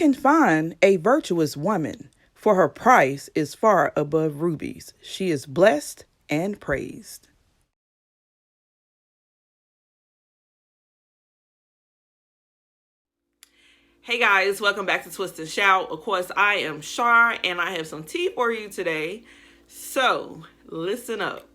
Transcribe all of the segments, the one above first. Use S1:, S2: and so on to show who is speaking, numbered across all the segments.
S1: can find a virtuous woman, for her price is far above rubies. She is blessed and praised. Hey guys, welcome back to Twist and Shout. Of course, I am Shar and I have some tea for you today. So, listen up.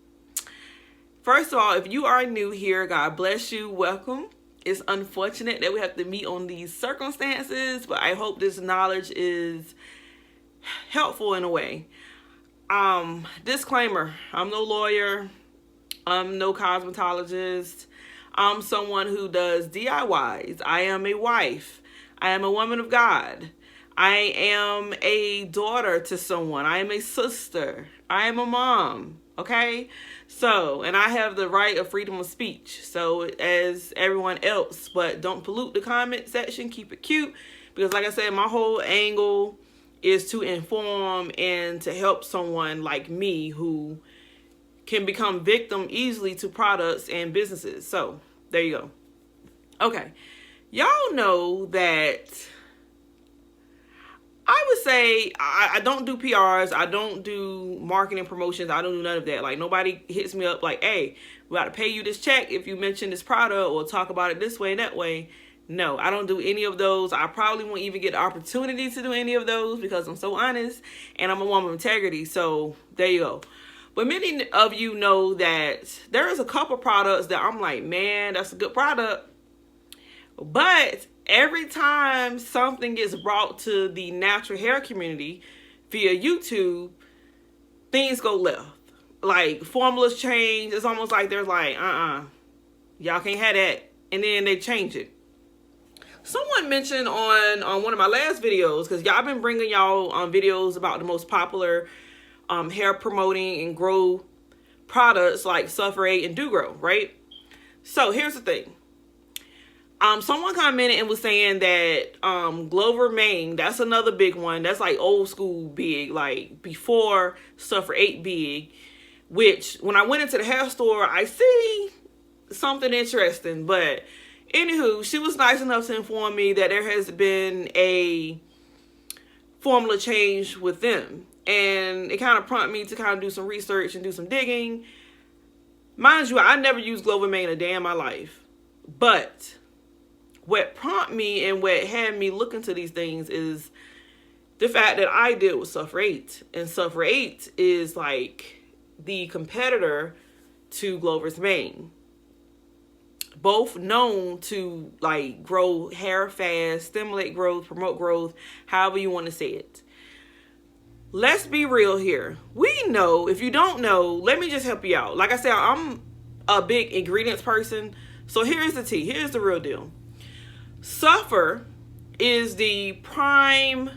S1: First of all, if you are new here, God bless you. Welcome. It's unfortunate that we have to meet on these circumstances, but I hope this knowledge is helpful in a way. Disclaimer, I'm no lawyer. I'm no cosmetologist. I'm someone who does DIYs. I am a wife. I am a woman of God. I am a daughter to someone. I am a sister. I am a mom. Okay? So, and I have the right of freedom of speech. So, as everyone else, but don't pollute the comment section. Keep it cute. Because like I said, my whole angle is to inform and to help someone like me who can become victim easily to products and businesses. So, there you go. Okay. Y'all know that I would say I don't do PRs. I don't do marketing promotions. I don't do none of that. Like, nobody hits me up like, hey, we got to pay you this check if you mention this product or talk about it this way and that way. No, I don't do any of those. I probably won't even get the opportunity to do any of those because I'm so honest and I'm a woman of integrity. So there you go. But many of you know that there is a couple products that I'm like, man, that's a good product. But every time something gets brought to the natural hair community via YouTube, things go left. Like, formulas change. It's almost like they're like, y'all can't have that. And then they change it. Someone mentioned on one of my last videos, because y'all been bringing y'all videos about the most popular hair promoting and grow products like Sulfur8 and Do Grow, right? So here's the thing. Someone commented and was saying that Glover Maine, that's another big one. That's like old school big, like before Sulfur8 big, which when I went into the hair store, I see something interesting. But anywho, she was nice enough to inform me that there has been a formula change with them. And it kind of prompted me to kind of do some research and do some digging. Mind you, I never used Glover Maine a day in my life. But what prompted me and what had me look into these things is the fact that I deal with Sulfur8. And Sulfur8 is like the competitor to Glover's Maine. Both known to like grow hair fast, stimulate growth, promote growth, however you want to say it. Let's be real here. We know, if you don't know, let me just help you out. Like I said, I'm a big ingredients person. So here's the tea. Here's the real deal. Sulfur is the prime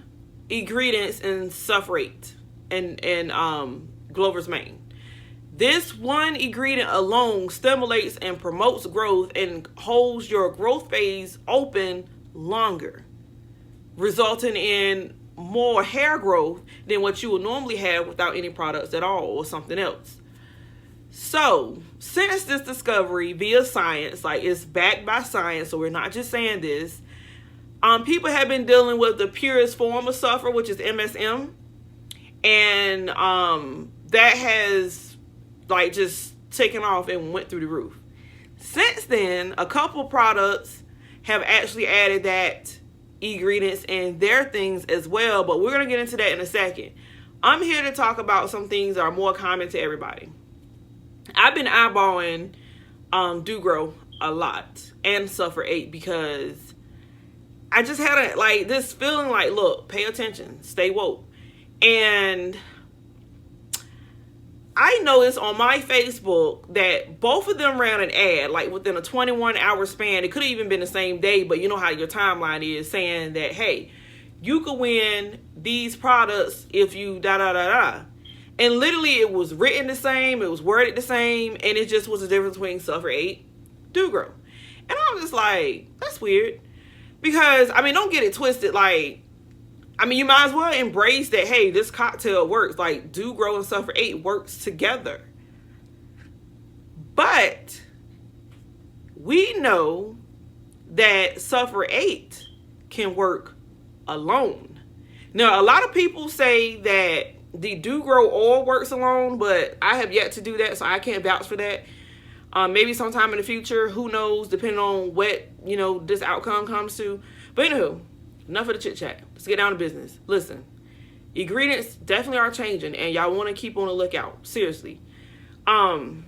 S1: ingredients in Sulfur8 and Glover's Maine. This one ingredient alone stimulates and promotes growth and holds your growth phase open longer, resulting in more hair growth than what you would normally have without any products at all or something else. So, since this discovery via science, like it's backed by science, so we're not just saying this, people have been dealing with the purest form of sulfur, which is MSM, and that has like just taken off and went through the roof. Since then, a couple products have actually added that ingredients in their things as well, but we're going to get into that in a second. I'm here to talk about some things that are more common to everybody. I've been eyeballing Do Grow a lot and Sulfur8 because I just had this feeling like, look, pay attention, stay woke. And I noticed on my Facebook that both of them ran an ad like within a 21-hour span. It could have even been the same day, but you know how your timeline is, saying that, hey, you could win these products if you da-da-da-da. And literally it was written the same, it was worded the same, and it just was the difference between Sulfur8, Do Grow. And I'm just like, that's weird. Because, I mean, don't get it twisted. Like, I mean, you might as well embrace that, hey, this cocktail works. Like, Do Grow and Sulfur8 works together. But we know that Sulfur8 can work alone. Now, a lot of people say that the Do Grow oil works alone, but I have yet to do that, so I can't vouch for that. Maybe sometime in the future, who knows, depending on what, this outcome comes to. But anywho, enough of the chit chat. Let's get down to business. Listen, ingredients definitely are changing, and y'all want to keep on the lookout. Seriously. Somebody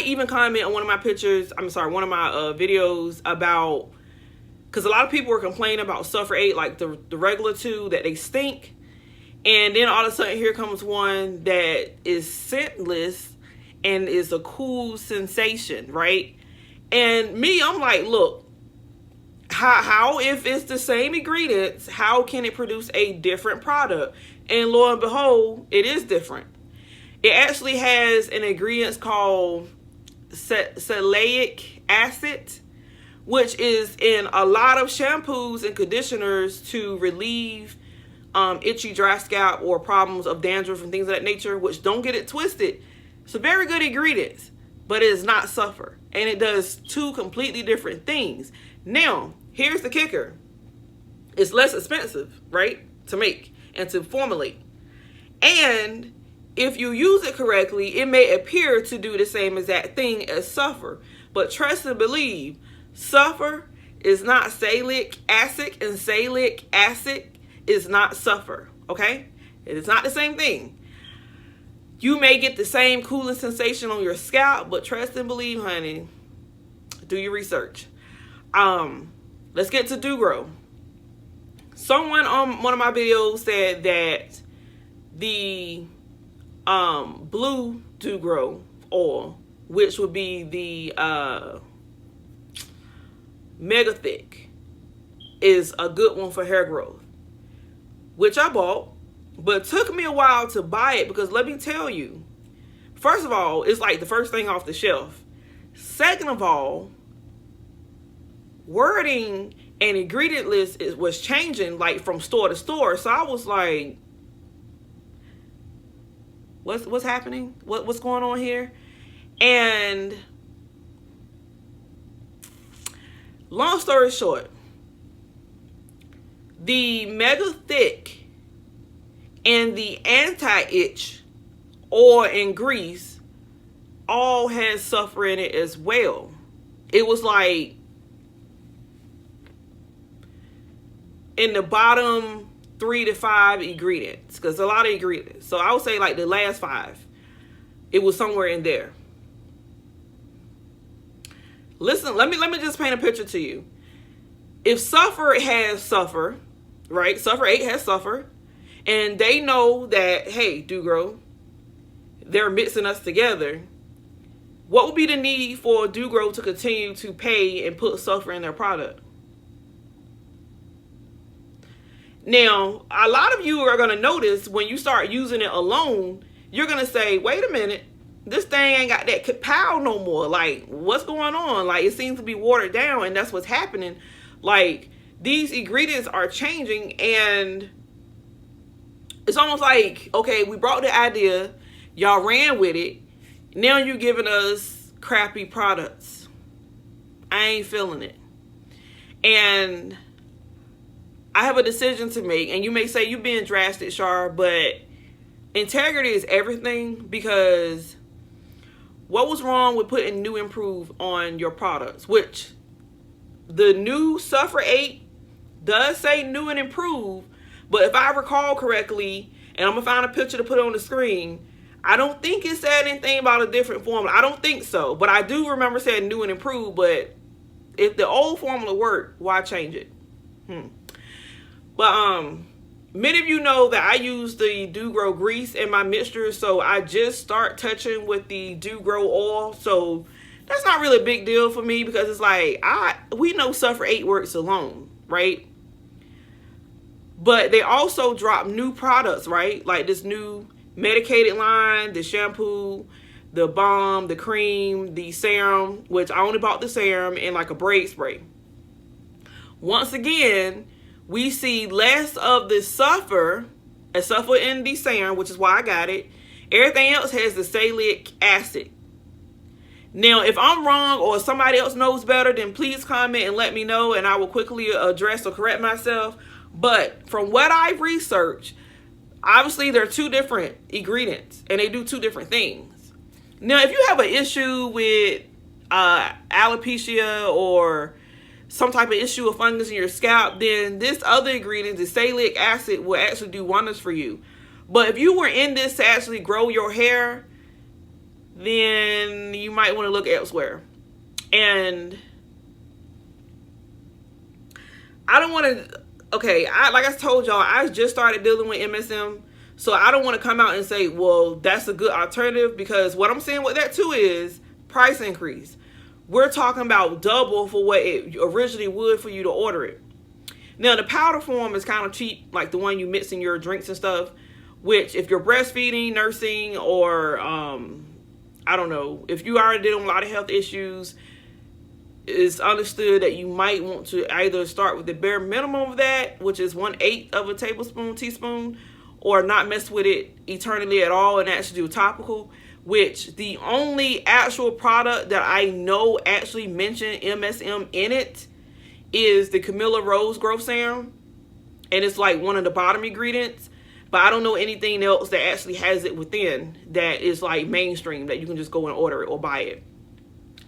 S1: even commented on one of my videos about, because a lot of people were complaining about Sulfur8, like the regular two, that they stink. And then all of a sudden, here comes one that is scentless and is a cool sensation, right? And me, I'm like, look, how if it's the same ingredients, how can it produce a different product? And lo and behold, it is different. It actually has an ingredient called salicylic acid, which is in a lot of shampoos and conditioners to relieve itchy, dry scalp or problems of dandruff and things of that nature, which, don't get it twisted, it's a very good ingredient, but it is not sulfur. And it does two completely different things. Now, here's the kicker. It's less expensive, right, to make and to formulate. And if you use it correctly, it may appear to do the same exact thing as sulfur. But trust and believe, sulfur is not salicylic acid, and salicylic acid is not sulfur, okay? It is not the same thing. You may get the same cooling sensation on your scalp, but trust and believe, honey, do your research. Let's get to Do Grow. Someone on one of my videos said that the blue Do Grow oil, which would be the mega thick, is a good one for hair growth, which I bought, but it took me a while to buy it because, let me tell you, first of all, it's like the first thing off the shelf. Second of all, wording and ingredient list was changing like from store to store. So I was like, what's happening? What's going on here? And long story short, the mega thick and the anti-itch oil and grease all had sulfur in it as well. It was like in the bottom 3 to 5 ingredients, because a lot of ingredients. So I would say like the last 5, it was somewhere in there. Listen, let me just paint a picture to you. If sulfur has sulfur, right? Sulfur8 has sulfur, and they know that, hey, Do Grow, they're mixing us together. What would be the need for Do Grow to continue to pay and put sulfur in their product? Now, a lot of you are going to notice when you start using it alone, you're going to say, wait a minute, this thing ain't got that power no more. Like, what's going on? Like, it seems to be watered down, and that's what's happening. Like, these ingredients are changing, and it's almost like, okay, we brought the idea, y'all ran with it, now you're giving us crappy products. I ain't feeling it. And I have a decision to make, and you may say you're being drastic, Char, but integrity is everything, because what was wrong with putting new improve on your products, which the new Sulfur8 does say new and improve, but if I recall correctly, and I'm going to find a picture to put on the screen, I don't think it said anything about a different formula. I don't think so, but I do remember saying new and improve, but if the old formula worked, why change it? But many of you know that I use the Do Grow grease in my mixture, so I just start touching with the Do Grow oil. So that's not really a big deal for me, because it's like, we know Sulfur8 works alone, right? But they also drop new products, right? Like this new medicated line, the shampoo, the balm, the cream, the serum, which I only bought the serum, and like a braid spray. Once again, we see less of the sulfur in the serum, which is why I got it. Everything else has the salicylic acid. Now, if I'm wrong or somebody else knows better, then please comment and let me know, and I will quickly address or correct myself. But from what I've researched, obviously there are two different ingredients and they do two different things. Now, if you have an issue with alopecia or some type of issue of fungus in your scalp, then this other ingredient, the salicylic acid, will actually do wonders for you. But if you were in this to actually grow your hair, then you might want to look elsewhere. And I don't want to, okay, like I told y'all, I just started dealing with MSM, so I don't want to come out and say, well, that's a good alternative, because what I'm saying with that too is price increase. We're talking about double for what it originally would for you to order it. Now, the powder form is kind of cheap, like the one you mix in your drinks and stuff, which if you're breastfeeding, nursing, or I don't know, if you already dealing with a lot of health issues, it's understood that you might want to either start with the bare minimum of that, which is 1/8 of a teaspoon, or not mess with it eternally at all and actually do topical, which the only actual product that I know actually mentioned MSM in it is the Camilla Rose Growth Serum, and it's like one of the bottom ingredients. But I don't know anything else that actually has it within that is like mainstream that you can just go and order it or buy it.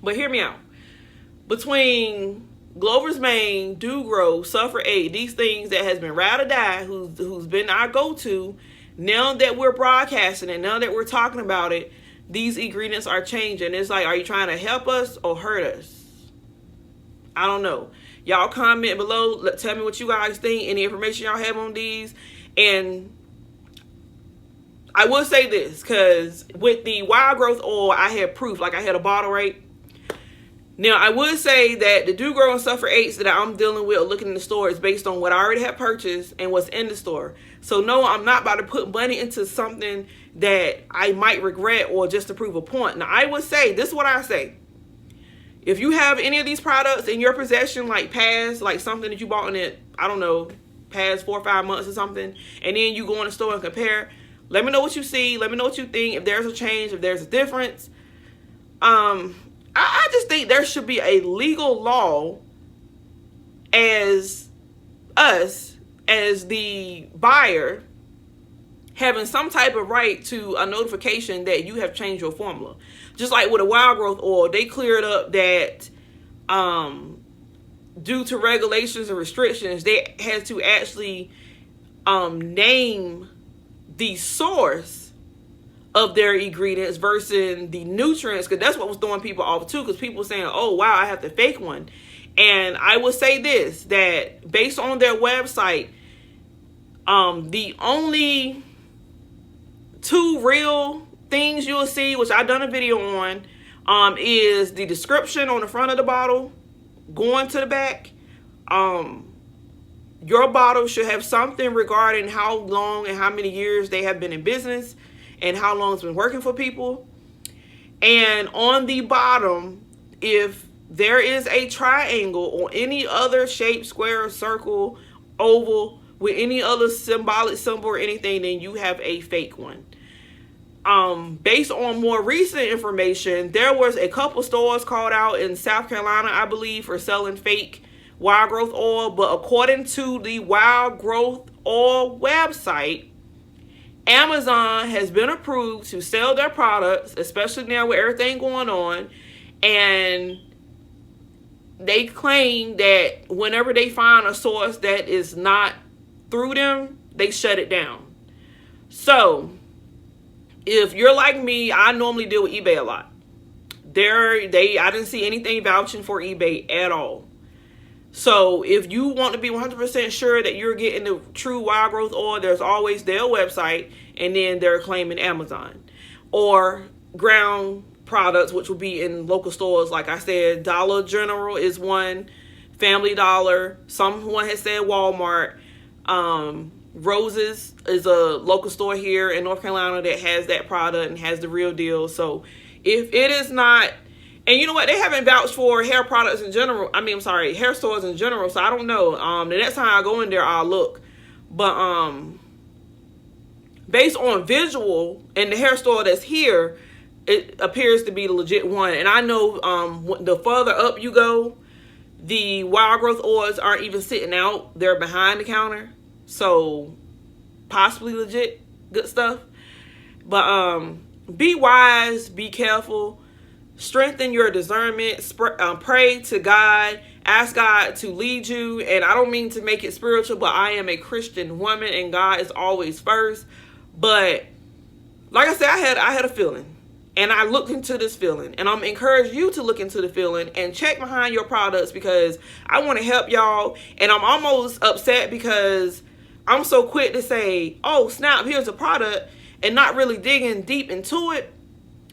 S1: But hear me out. Between Glover's Mane, Do Grow, Sulfur8, these things that has been ride or die, who's been our go-to, now that we're broadcasting and now that we're talking about it, these ingredients are changing. It's like, are you trying to help us or hurt us? I don't know. Y'all comment below. Tell me what you guys think, any information y'all have on these. And I will say this, because with the wild growth oil, I had proof, like I had a bottle, right? Now, I would say that the Do Grow and Sulfur8s that I'm dealing with or looking in the store is based on what I already have purchased and what's in the store. So, no, I'm not about to put money into something that I might regret or just to prove a point. Now, I would say, this is what I say. If you have any of these products in your possession, like past, like something that you bought in it, I don't know, past 4 or 5 months or something, and then you go in the store and compare, let me know what you see. Let me know what you think. If there's a change, if there's a difference. I just think there should be a legal law as us, as the buyer, having some type of right to a notification that you have changed your formula. Just like with a wild growth oil, they cleared up that due to regulations and restrictions, they had to actually name the source of their ingredients versus the nutrients, because that's what was throwing people off too, because people were saying, oh wow, I have to fake one. And I will say this, that based on their website, the only two real things you'll see, which I've done a video on, is the description on the front of the bottle going to the back. Your bottle should have something regarding how long and how many years they have been in business and how long it's been working for people. And on the bottom, if there is a triangle or any other shape, square, circle, oval, with any other symbolic symbol or anything, then you have a fake one. Based on more recent information, there was a couple stores called out in South Carolina, I believe, for selling fake wild growth oil. But according to the wild growth oil website, Amazon has been approved to sell their products, especially now with everything going on. And they claim that whenever they find a source that is not through them, they shut it down. So if you're like me, I normally deal with eBay a lot. I didn't see anything vouching for eBay at all. So if you want to be 100% sure that you're getting the true wild growth oil, there's always their website, and then they're claiming Amazon. Or ground products, which will be in local stores. Like I said, Dollar General is one, Family Dollar, someone has said Walmart. Roses is a local store here in North Carolina that has that product and has the real deal. So if it is not, and you know what, they haven't vouched for hair products in general. I mean, I'm sorry, hair stores in general. So I don't know. The next time I go in there, I'll look. But based on visual and the hair store that's here, it appears to be the legit one. And I know the further up you go, the wild growth oils aren't even sitting out. They're behind the counter. So possibly legit good stuff. But be wise, be careful, strengthen your discernment, pray to God, ask God to lead you. And I don't mean to make it spiritual, but I am a Christian woman and God is always first. But like I said, I had a feeling. And I looked into this feeling, and I'm encouraging you to look into the feeling and check behind your products, because I want to help y'all. And I'm almost upset because I'm so quick to say, oh snap, here's a product, and not really digging deep into it.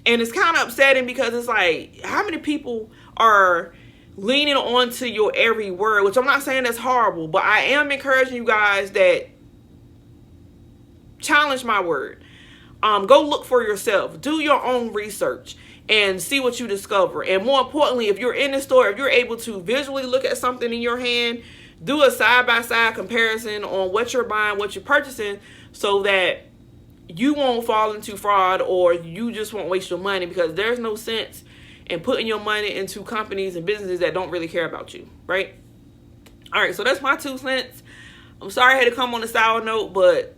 S1: And it's kind of upsetting because it's like, how many people are leaning onto your every word, which I'm not saying that's horrible, but I am encouraging you guys that challenge my word. Go look for yourself, do your own research and see what you discover. And more importantly, if you're in the store, if you're able to visually look at something in your hand, do a side-by-side comparison on what you're buying, what you're purchasing, so that you won't fall into fraud or you just won't waste your money, because there's no sense in putting your money into companies and businesses that don't really care about you, right? All right, so that's my 2 cents. I'm sorry I had to come on a sour note, but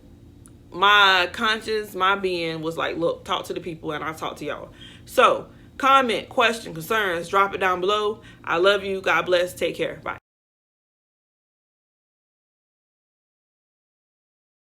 S1: my conscience, my being was like, look, talk to the people, and I'll talk to y'all. So comment, question, concerns, drop it down below. I love you. God bless. Take care. Bye.